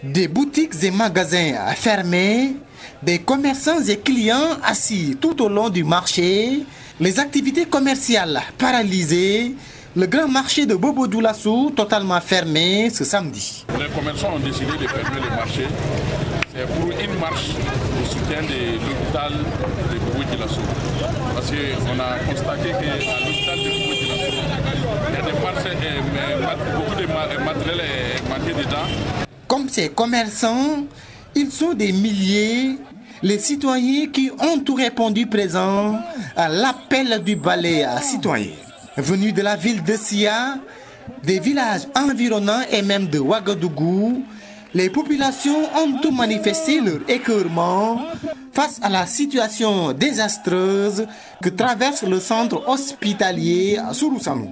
Des boutiques et magasins fermés, des commerçants et clients assis tout au long du marché, les activités commerciales paralysées, le grand marché de Bobo Dioulasso totalement fermé ce samedi. Les commerçants ont décidé de fermer le marché. C'est pour une marche de soutien de l'hôpital de Bobo Dioulasso. Parce qu'on a constaté qu'à l'hôpital de Bobo Dioulasso, il y a des marchés, beaucoup de matériel est manqué dedans. Comme ces commerçants, ils sont des milliers, les citoyens qui ont tout répondu présent à l'appel du balai citoyen. Venus de la ville de Sia, des villages environnants et même de Ouagadougou, les populations ont tout manifesté leur écœurement face à la situation désastreuse que traverse le centre hospitalier à Sourousanou.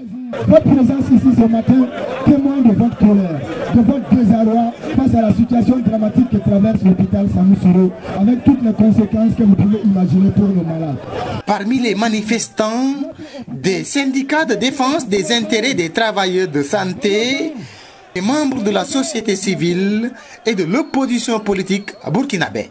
Votre présence ici ce matin témoigne de votre colère, de votre désarroi face à la situation dramatique que traverse l'hôpital Samoussouro, avec toutes les conséquences que vous pouvez imaginer pour nos malades. Parmi les manifestants, des syndicats de défense des intérêts des travailleurs de santé, des membres de la société civile et de l'opposition politique burkinabé.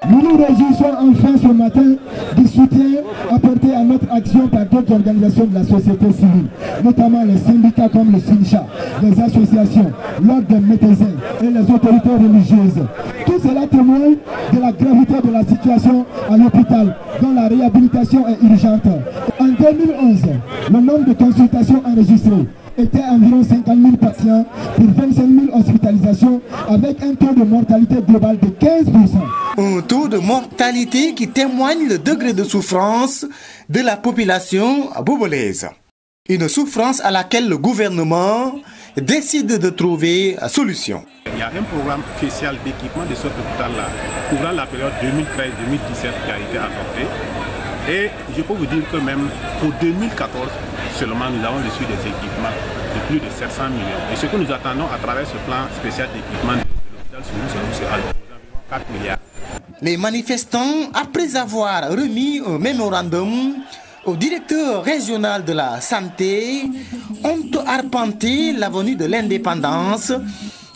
Nous nous réjouissons enfin ce matin du soutien apporté à notre action par d'autres organisations de la société civile, notamment les syndicats comme le SINCHA, les associations, l'ordre des médecins et les autorités religieuses. Tout cela témoigne de la gravité de la situation à l'hôpital, dont la réhabilitation est urgente. En 2011, le nombre de consultations enregistrées était environ 50 000 patients pour 25 000 hospitalisations avec un taux de mortalité global de 15%. Un taux de mortalité qui témoigne le degré de souffrance de la population bobolaise. Une souffrance à laquelle le gouvernement décide de trouver une solution. Il y a un programme spécial d'équipement de cet hôpital-là, couvrant la période 2013-2017 qui a été adopté. Et je peux vous dire que même pour 2014, seulement nous avons reçu des équipements de plus de 700 millions. Et ce que nous attendons à travers ce plan spécial d'équipement de l'hôpital Sourousanou, c'est environ 4 milliards. Les manifestants, après avoir remis un mémorandum au directeur régional de la santé, ont arpenté l'avenue de l'Indépendance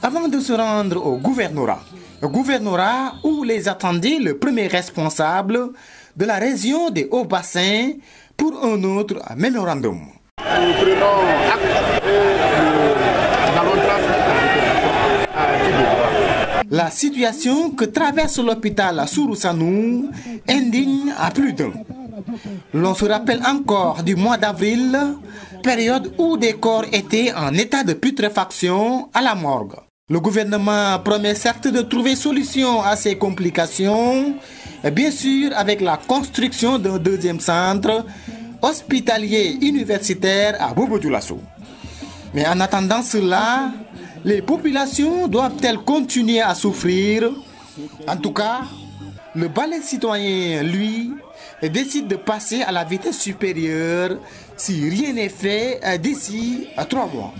avant de se rendre au gouvernorat. Le gouvernorat où les attendait le premier responsable de la région des Hauts-Bassins pour un autre mémorandum. Nous prenons acte et nous allons La situation que traverse l'hôpital à Sourousanou indigne à plus d'un. L'on se rappelle encore du mois d'avril, période où des corps étaient en état de putréfaction à la morgue. Le gouvernement promet certes de trouver solution à ces complications, bien sûr avec la construction d'un deuxième centre hospitalier universitaire à Bobo Dioulasso. Mais en attendant cela, les populations doivent-elles continuer à souffrir? En tout cas, le balai citoyen, lui, décide de passer à la vitesse supérieure si rien n'est fait d'ici à 3 mois.